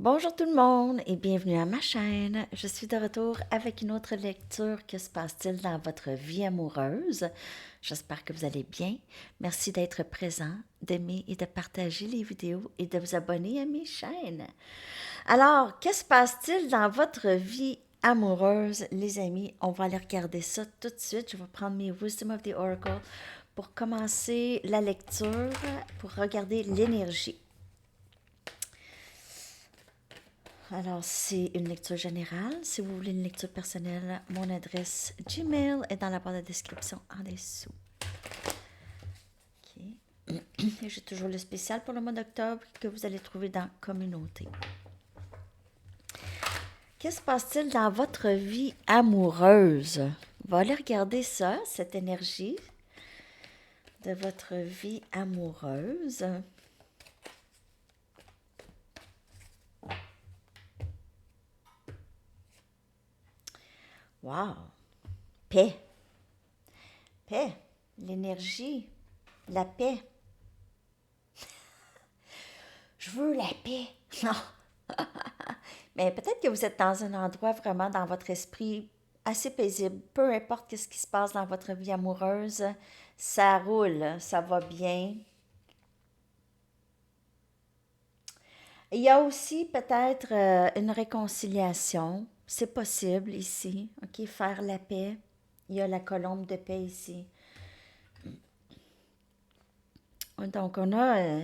Bonjour tout le monde et bienvenue à ma chaîne. Je suis de retour avec une autre lecture. Que se passe-t-il dans votre vie amoureuse? J'espère que vous allez bien. Merci d'être présent, d'aimer et de partager les vidéos et de vous abonner à mes chaînes. Alors, que se passe-t-il dans votre vie amoureuse, les amis? On va aller regarder ça tout de suite. Je vais prendre mes Wisdom of the Oracle pour commencer la lecture, pour regarder l'énergie. Alors, c'est une lecture générale. Si vous voulez une lecture personnelle, mon adresse Gmail est dans la barre de description en dessous. OK. Et j'ai toujours le spécial pour le mois d'octobre que vous allez trouver dans Communauté. Que se passe-t-il dans votre vie amoureuse? On va aller regarder ça, cette énergie de votre vie amoureuse. Wow! Paix. Paix. L'énergie. La paix. Je veux la paix. Non. Mais peut-être que vous êtes dans un endroit vraiment dans votre esprit assez paisible. Peu importe ce qui se passe dans votre vie amoureuse, ça roule, ça va bien. Il y a aussi peut-être une réconciliation. C'est possible ici, OK? Faire la paix. Il y a la colombe de paix ici. Donc, on a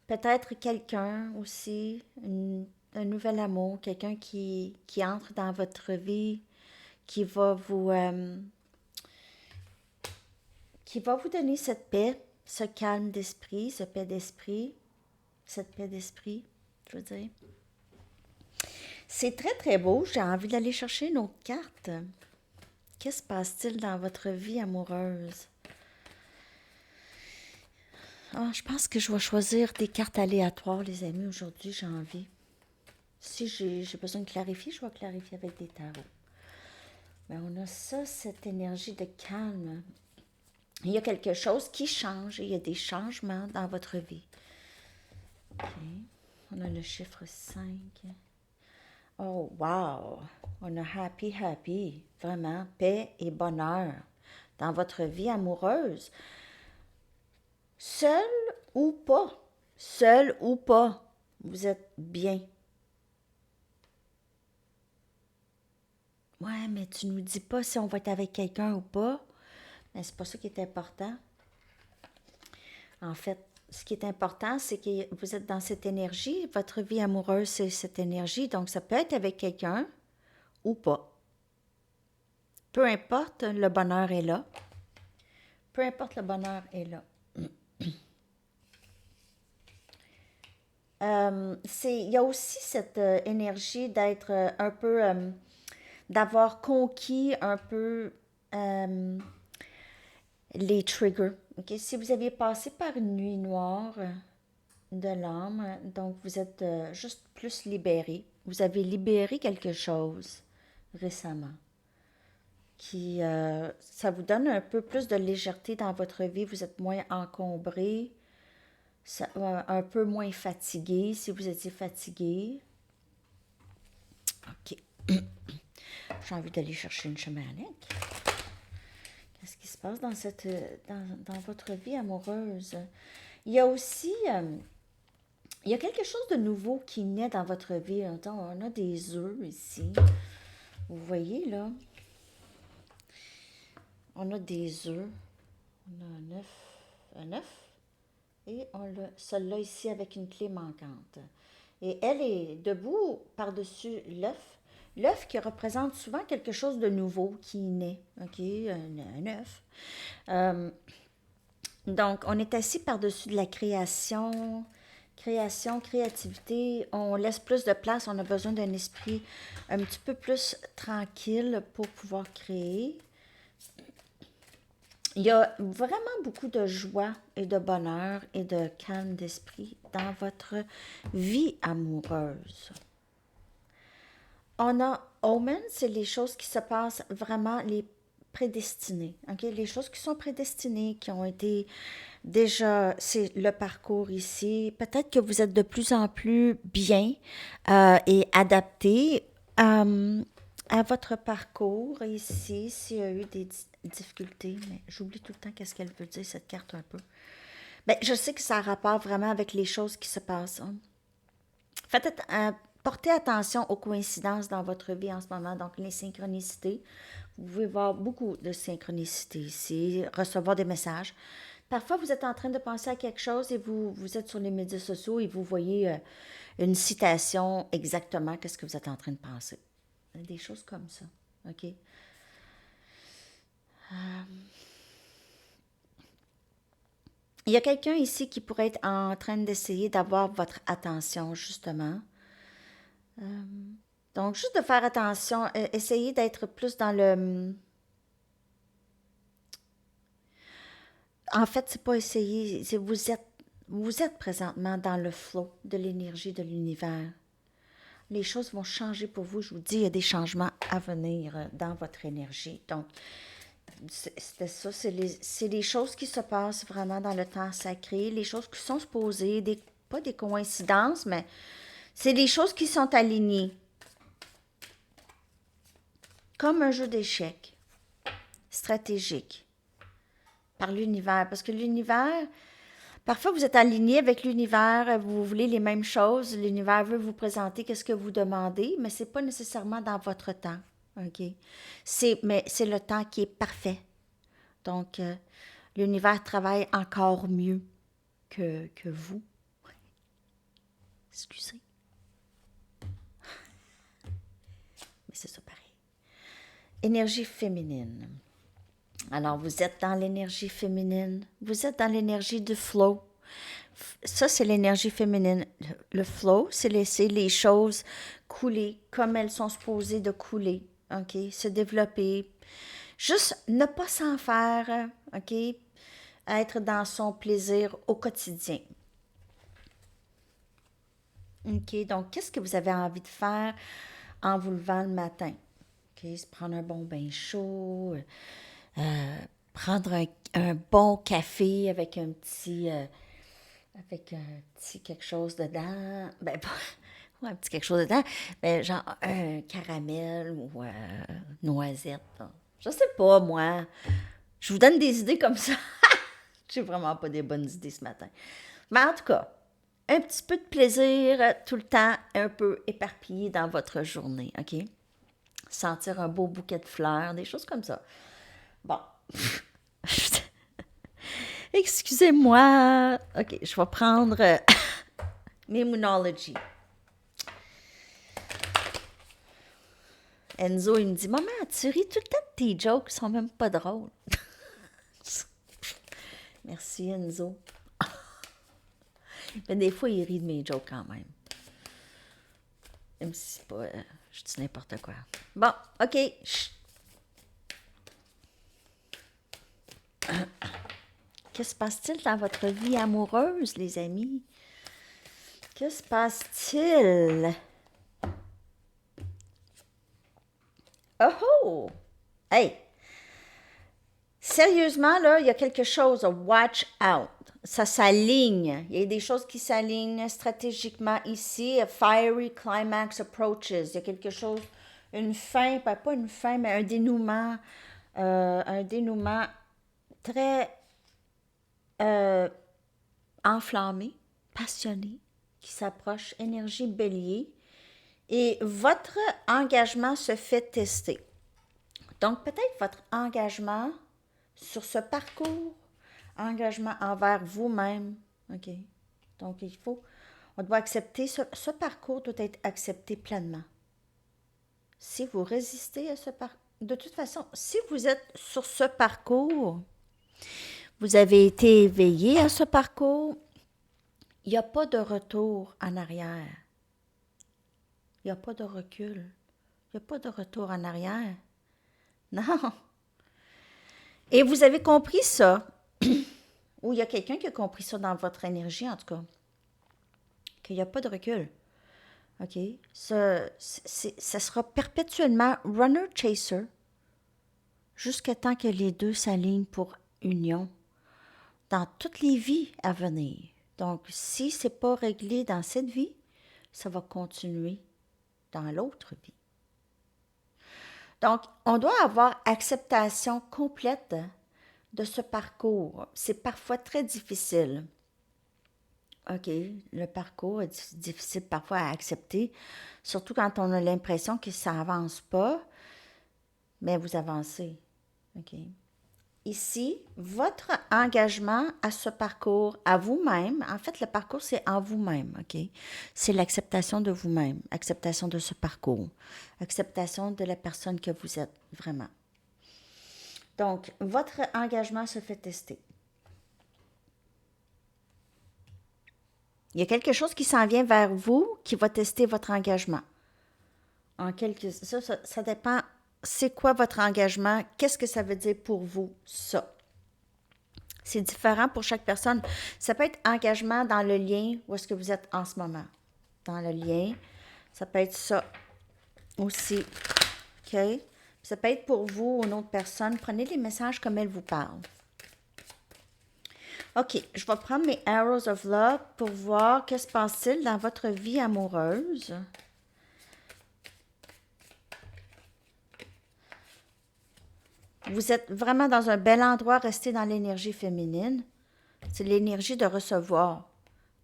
peut-être quelqu'un aussi, un nouvel amour, quelqu'un qui entre dans votre vie, qui va vous donner cette paix, ce calme d'esprit, ce paix d'esprit, cette paix d'esprit, je veux dire. C'est très, très beau. J'ai envie d'aller chercher une autre carte. Qu'est-ce qui se passe-t-il dans votre vie amoureuse? Ah, je pense que je vais choisir des cartes aléatoires, les amis, aujourd'hui, j'ai envie. Si j'ai besoin de clarifier, je vais clarifier avec des tarots. Mais on a ça, cette énergie de calme. Il y a quelque chose qui change, il y a des changements dans votre vie. OK. On a le chiffre 5. Oh, wow! On a happy, happy. Vraiment, paix et bonheur dans votre vie amoureuse. Seul ou pas, seul ou pas, vous êtes bien. Ouais, mais tu nous dis pas si on va être avec quelqu'un ou pas. Mais c'est pas ça qui est important. En fait, ce qui est important, c'est que vous êtes dans cette énergie. Votre vie amoureuse, c'est cette énergie. Donc, ça peut être avec quelqu'un ou pas. Peu importe, le bonheur est là. Peu importe, le bonheur est là. Il y a aussi cette énergie d'être un peu, d'avoir conquis un peu les triggers. Ok. Si vous aviez passé par une nuit noire de l'âme, donc vous êtes juste plus libéré. Vous avez libéré quelque chose récemment ça vous donne un peu plus de légèreté dans votre vie. Vous êtes moins encombré, un peu moins fatigué si vous étiez fatigué. OK. J'ai envie d'aller chercher une chamanique. Qu'est-ce qui se passe dans votre vie amoureuse? Il y a aussi, il y a quelque chose de nouveau qui naît dans votre vie. Attends, on a des œufs ici. Vous voyez, là? On a des œufs. On a un œuf. Et on a celle-là ici avec une clé manquante. Et elle est debout par-dessus l'œuf. L'œuf qui représente souvent quelque chose de nouveau qui naît. OK? Un œuf. Donc, on est assis par-dessus de la création, créativité. On laisse plus de place. On a besoin d'un esprit un petit peu plus tranquille pour pouvoir créer. Il y a vraiment beaucoup de joie et de bonheur et de calme d'esprit dans votre vie amoureuse. On a Omen, c'est les choses qui se passent vraiment, les prédestinées, OK? Les choses qui sont prédestinées, qui ont été déjà, c'est le parcours ici. Peut-être que vous êtes de plus en plus bien et adapté à votre parcours ici, s'il y a eu des difficultés, mais j'oublie tout le temps qu'est-ce qu'elle veut dire, cette carte un peu. Ben, je sais que ça a rapport vraiment avec les choses qui se passent, hein. Portez attention aux coïncidences dans votre vie en ce moment, donc les synchronicités. Vous pouvez voir beaucoup de synchronicités ici, recevoir des messages. Parfois, vous êtes en train de penser à quelque chose et vous êtes sur les médias sociaux et vous voyez une citation exactement qu'est-ce que vous êtes en train de penser. Des choses comme ça, OK? Il y a quelqu'un ici qui pourrait être en train d'essayer d'avoir votre attention, justement. Donc, juste de faire attention, essayez d'être plus dans le... En fait, c'est pas essayer, c'est vous êtes présentement dans le flot de l'énergie de l'univers. Les choses vont changer pour vous. Je vous dis, il y a des changements à venir dans votre énergie. Donc, c'était ça, c'est les choses qui se passent vraiment dans le temps sacré, les choses qui sont supposées, pas des coïncidences, mais c'est les choses qui sont alignées. Comme un jeu d'échecs stratégique par l'univers. Parce que l'univers, parfois vous êtes aligné avec l'univers, vous voulez les mêmes choses, l'univers veut vous présenter qu'est-ce que vous demandez, mais c'est pas nécessairement dans votre temps. OK? Mais c'est le temps qui est parfait. Donc, l'univers travaille encore mieux que vous. Excusez. Mais c'est ça pareil. Énergie féminine. Alors, vous êtes dans l'énergie féminine. Vous êtes dans l'énergie du flow. Ça, c'est l'énergie féminine. Le flow, c'est laisser les choses couler comme elles sont supposées de couler. OK? Se développer. Juste ne pas s'en faire. OK? Être dans son plaisir au quotidien. OK? Donc, qu'est-ce que vous avez envie de faire en vous levant le matin? OK? Se prendre un bon bain chaud, prendre un bon café avec un petit quelque chose dedans. Ben, pas un petit quelque chose dedans. Ben, genre un caramel ou noisette. Là. Je sais pas, moi. Je vous donne des idées comme ça. J'ai vraiment pas des bonnes idées ce matin. Mais en tout cas, un petit peu de plaisir tout le temps, un peu éparpillé dans votre journée, OK? Sentir un beau bouquet de fleurs, des choses comme ça. Bon. Excusez-moi. OK, je vais prendre mes Moonology. Enzo, il me dit, maman, tu ris tout le temps de tes jokes, ils sont même pas drôles. Merci, Enzo. Mais des fois, il rit de mes jokes quand même. Même si c'est pas... je dis n'importe quoi. Bon, OK. Chut. Que se passe-t-il dans votre vie amoureuse, les amis? Que se passe-t-il? Oh oh! Hey! Sérieusement, là, il y a quelque chose. Watch out. Ça s'aligne. Il y a des choses qui s'alignent stratégiquement ici. A fiery climax approaches. Il y a quelque chose, une fin, pas une fin, mais un dénouement très enflammé, passionné, qui s'approche, énergie bélier. Et votre engagement se fait tester. Donc, peut-être votre engagement sur ce parcours, engagement envers vous-même. OK? Donc, on doit accepter, ce parcours doit être accepté pleinement. Si vous résistez à ce parcours, de toute façon, si vous êtes sur ce parcours, vous avez été éveillé à ce parcours, il n'y a pas de retour en arrière. Il n'y a pas de recul. Il n'y a pas de retour en arrière. Non. Et vous avez compris ça. Ou il y a quelqu'un qui a compris ça dans votre énergie, en tout cas. Qu'il n'y a pas de recul. OK? Ça sera perpétuellement runner-chaser. jusqu'à temps que les deux s'alignent pour union dans toutes les vies à venir. Donc, si ce n'est pas réglé dans cette vie, ça va continuer dans l'autre vie. Donc, on doit avoir acceptation complète de ce parcours. C'est parfois très difficile. OK, le parcours est difficile parfois à accepter, surtout quand on a l'impression que ça avance pas, mais vous avancez. OK. Ici, votre engagement à ce parcours, à vous-même, en fait, le parcours, c'est en vous-même, OK? C'est l'acceptation de vous-même, acceptation de ce parcours, acceptation de la personne que vous êtes, vraiment. Donc, votre engagement se fait tester. Il y a quelque chose qui s'en vient vers vous qui va tester votre engagement. Ça dépend. C'est quoi votre engagement? Qu'est-ce que ça veut dire pour vous, ça? C'est différent pour chaque personne. Ça peut être engagement dans le lien où est-ce que vous êtes en ce moment. Dans le lien. Ça peut être ça aussi. OK? Ça peut être pour vous ou une autre personne. Prenez les messages comme elles vous parlent. OK, je vais prendre mes Arrows of Love pour voir qu'est-ce qui se passe-t-il dans votre vie amoureuse. Vous êtes vraiment dans un bel endroit, restez dans l'énergie féminine. C'est l'énergie de recevoir,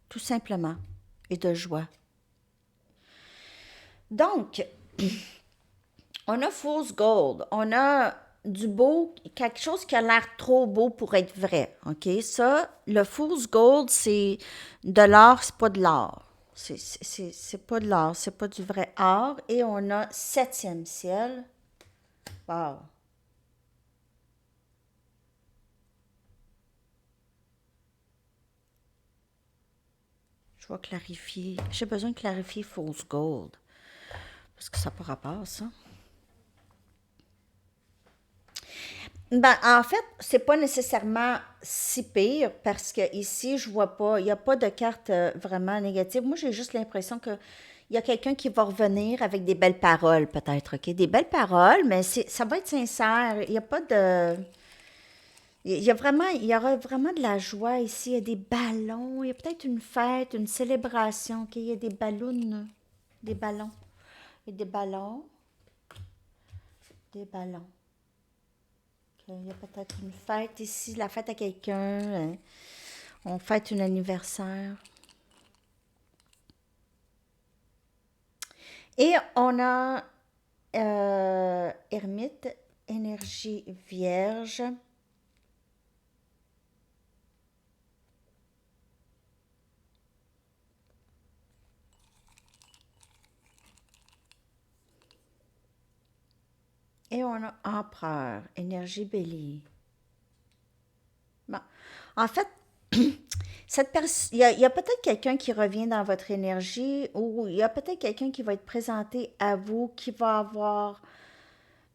tout simplement, et de joie. Donc, on a Fool's Gold, on a du beau, quelque chose qui a l'air trop beau pour être vrai, OK? Ça, le Fool's Gold, c'est de l'or, c'est pas de l'or. C'est pas de l'or, c'est pas du vrai or. Et on a septième ciel. Wow! Je vais clarifier. J'ai besoin de clarifier Fool's Gold. Parce que ça n'a pas rapport, ça. Ben, en fait, c'est pas nécessairement si pire parce que ici, je vois pas, il n'y a pas de carte vraiment négative. Moi, j'ai juste l'impression que il y a quelqu'un qui va revenir avec des belles paroles, peut-être, OK? Des belles paroles, mais ça va être sincère. Il n'y a pas de. Il y aura vraiment de la joie ici. Il y a des ballons. Il y a peut-être une fête, une célébration. OK? Il y a des ballons. Des ballons. Il y a des ballons. Des ballons. OK? Il y a peut-être une fête ici, la fête à quelqu'un. Hein. On fête un anniversaire. Et on a Ermite, énergie vierge. Et on a empereur, énergie bélier. Bon. En fait, il y a peut-être quelqu'un qui revient dans votre énergie ou il y a peut-être quelqu'un qui va être présenté à vous, qui va avoir.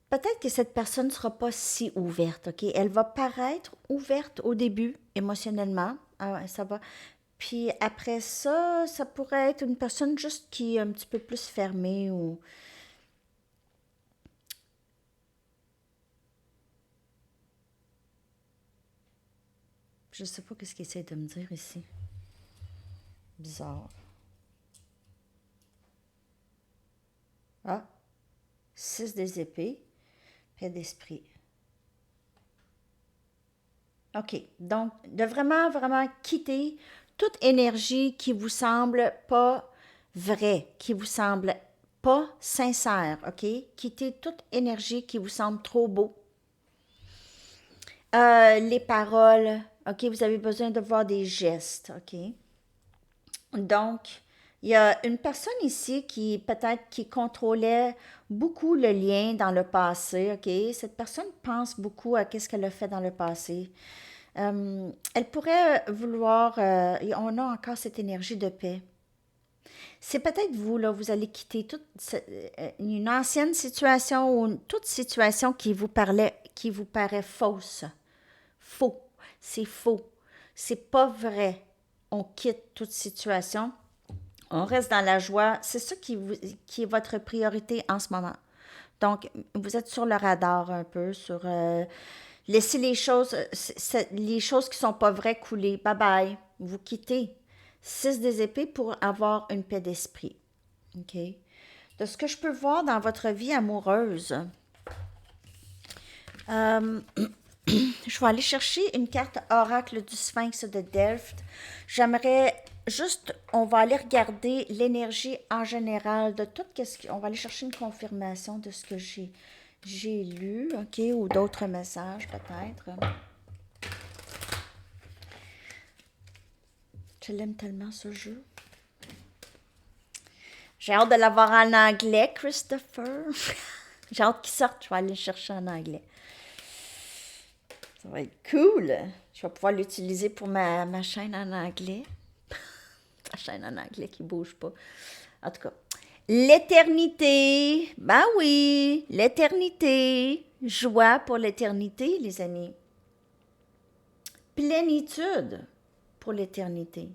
Peut-être que cette personne ne sera pas si ouverte, OK? Elle va paraître ouverte au début, émotionnellement. Ah ouais, ça va. Puis après ça, ça pourrait être une personne juste qui est un petit peu plus fermée ou. Je sais pas qu'est-ce qu'il essaie de me dire ici. Bizarre. Ah, 6 des épées, paix d'esprit. OK. Donc, de vraiment, vraiment quitter toute énergie qui vous semble pas vraie, qui vous semble pas sincère, OK? Quittez toute énergie qui vous semble trop beau. Les paroles, OK? Vous avez besoin de voir des gestes, OK? Donc, il y a une personne ici qui peut-être qui contrôlait beaucoup le lien dans le passé, OK? Cette personne pense beaucoup à ce qu'elle a fait dans le passé. Elle pourrait vouloir, on a encore cette énergie de paix. C'est peut-être vous, là, vous allez quitter une ancienne situation ou toute situation qui vous paraît fausse. Faux. C'est faux. C'est pas vrai. On quitte toute situation. On reste dans la joie. C'est ça qui est votre priorité en ce moment. Donc, vous êtes sur le radar un peu, sur laisser les choses, les choses qui sont pas vraies couler. Bye bye. Vous quittez. 6 des épées pour avoir une paix d'esprit. OK? De ce que je peux voir dans votre vie amoureuse, euh, je vais aller chercher une carte oracle du Sphinx de Delft. J'aimerais juste, on va aller regarder l'énergie en général de tout on va aller chercher une confirmation de ce que j'ai lu, OK, ou d'autres messages peut-être. Je l'aime tellement ce jeu. J'ai hâte de l'avoir en anglais, Christopher. J'ai hâte qu'il sorte, je vais aller le chercher en anglais. Ça va être cool. Je vais pouvoir l'utiliser pour ma chaîne en anglais. Ma chaîne en anglais qui bouge pas. En tout cas, l'éternité. Ben oui, l'éternité. Joie pour l'éternité, les amis. Plénitude pour l'éternité.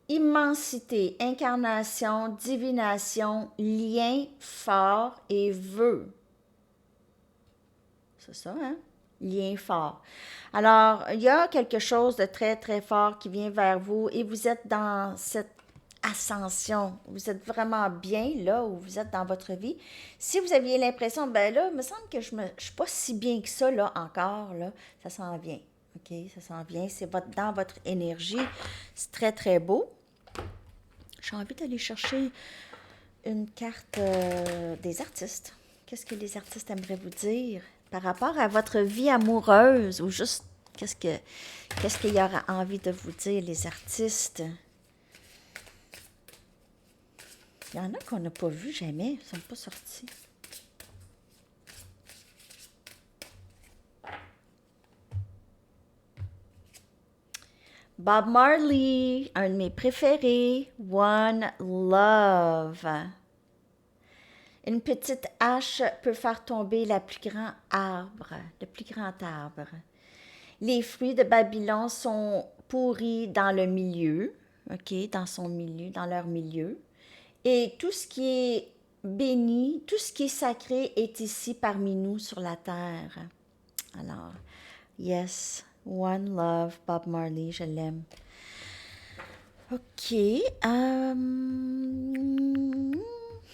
Immensité, incarnation, divination, lien fort et vœu. C'est ça, hein? Lien fort. Alors, il y a quelque chose de très, très fort qui vient vers vous et vous êtes dans cette ascension. Vous êtes vraiment bien là où vous êtes dans votre vie. Si vous aviez l'impression, ben là, il me semble que je suis pas si bien que ça, là, encore, là, ça s'en vient. OK? Ça s'en vient. C'est dans votre énergie. C'est très, très beau. J'ai envie d'aller chercher une carte des artistes. Qu'est-ce que les artistes aimeraient vous dire par rapport à votre vie amoureuse ou juste qu'est-ce qu'il y aura envie de vous dire, les artistes? Il y en a qu'on n'a pas vu jamais, ils ne sont pas sortis. Bob Marley, un de mes préférés, One Love. Une petite hache peut faire tomber le plus grand arbre. Les fruits de Babylone sont pourris dans le milieu, OK, dans son milieu, dans leur milieu. Et tout ce qui est béni, tout ce qui est sacré est ici parmi nous sur la terre. Alors, yes, One Love, Bob Marley, je l'aime. OK.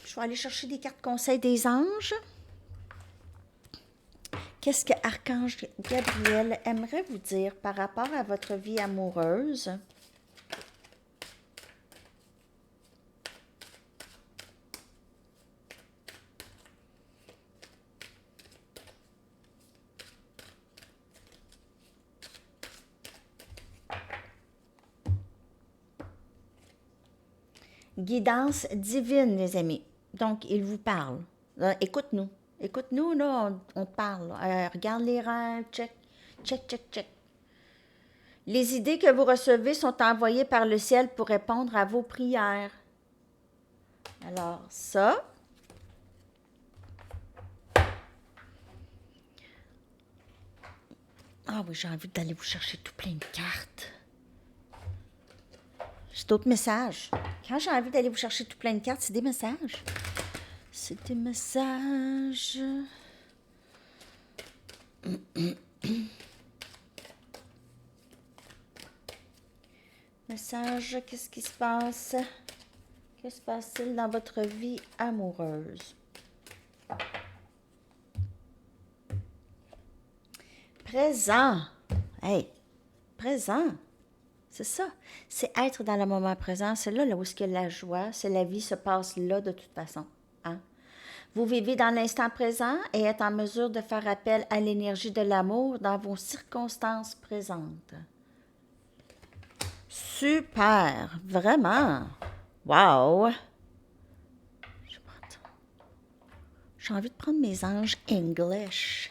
Je vais aller chercher des cartes conseils des anges. Qu'est-ce que Archange Gabriel aimerait vous dire par rapport à votre vie amoureuse? Guidance divine, les amis. Donc, il vous parle. Écoute-nous. Écoute-nous, là, on te parle. Regarde les rêves, check, check, check, check. Les idées que vous recevez sont envoyées par le ciel pour répondre à vos prières. Alors, ça. Ah oui, j'ai envie d'aller vous chercher tout plein de cartes. J'ai d'autres messages. Quand j'ai envie d'aller vous chercher tout plein de cartes, c'est des messages. C'est des messages. Message, qu'est-ce qui se passe? Que se passe-t-il dans votre vie amoureuse? Présent. Hey, présent. C'est ça. C'est être dans le moment présent. C'est là où est-ce que la joie, c'est la vie se passe là de toute façon. Hein? Vous vivez dans l'instant présent et êtes en mesure de faire appel à l'énergie de l'amour dans vos circonstances présentes. Super! Vraiment! Wow! J'ai envie de prendre mes anges English.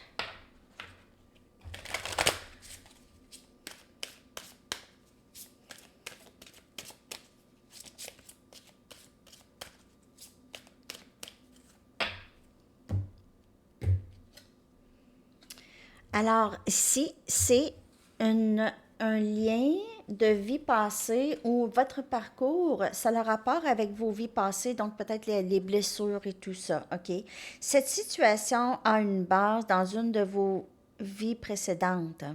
Alors, ici, c'est un lien de vie passée ou votre parcours, ça a le rapport avec vos vies passées, donc peut-être les blessures et tout ça, OK? Cette situation a une base dans une de vos vies précédentes.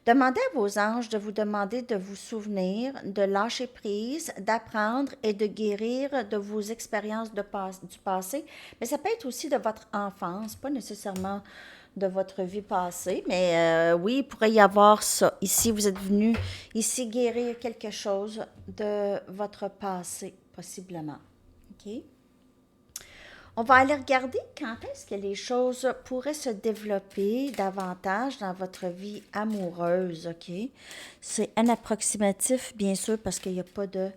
Demandez à vos anges de vous demander de vous souvenir, de lâcher prise, d'apprendre et de guérir de vos expériences du passé. Mais ça peut être aussi de votre enfance, pas nécessairement de votre vie passée, mais oui, il pourrait y avoir ça. Ici, vous êtes venu ici guérir quelque chose de votre passé, possiblement. OK? On va aller regarder quand est-ce que les choses pourraient se développer davantage dans votre vie amoureuse, OK? C'est un approximatif, bien sûr, parce qu'il n'y a pas de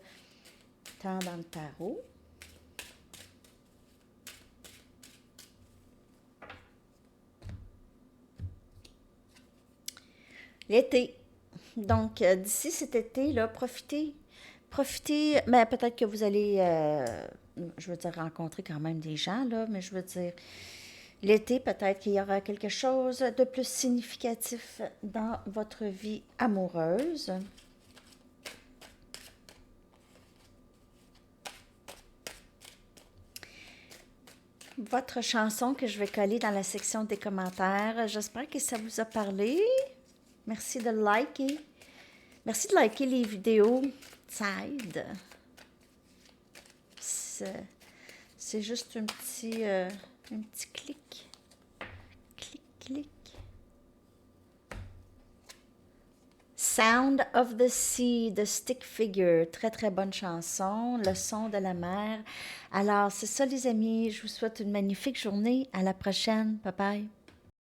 temps dans le tarot. L'été. Donc, d'ici cet été, là, profitez, mais peut-être que vous allez, je veux dire, rencontrer quand même des gens, là, mais je veux dire, l'été, peut-être qu'il y aura quelque chose de plus significatif dans votre vie amoureuse. Votre chanson que je vais coller dans la section des commentaires. J'espère que ça vous a parlé. Merci de liker. Merci de liker les vidéos. Ça aide. C'est juste un petit clic. Clic, clic. Sound of the Sea de Stick Figure. Très, très bonne chanson. Le son de la mer. Alors, c'est ça, les amis. Je vous souhaite une magnifique journée. À la prochaine. Bye bye.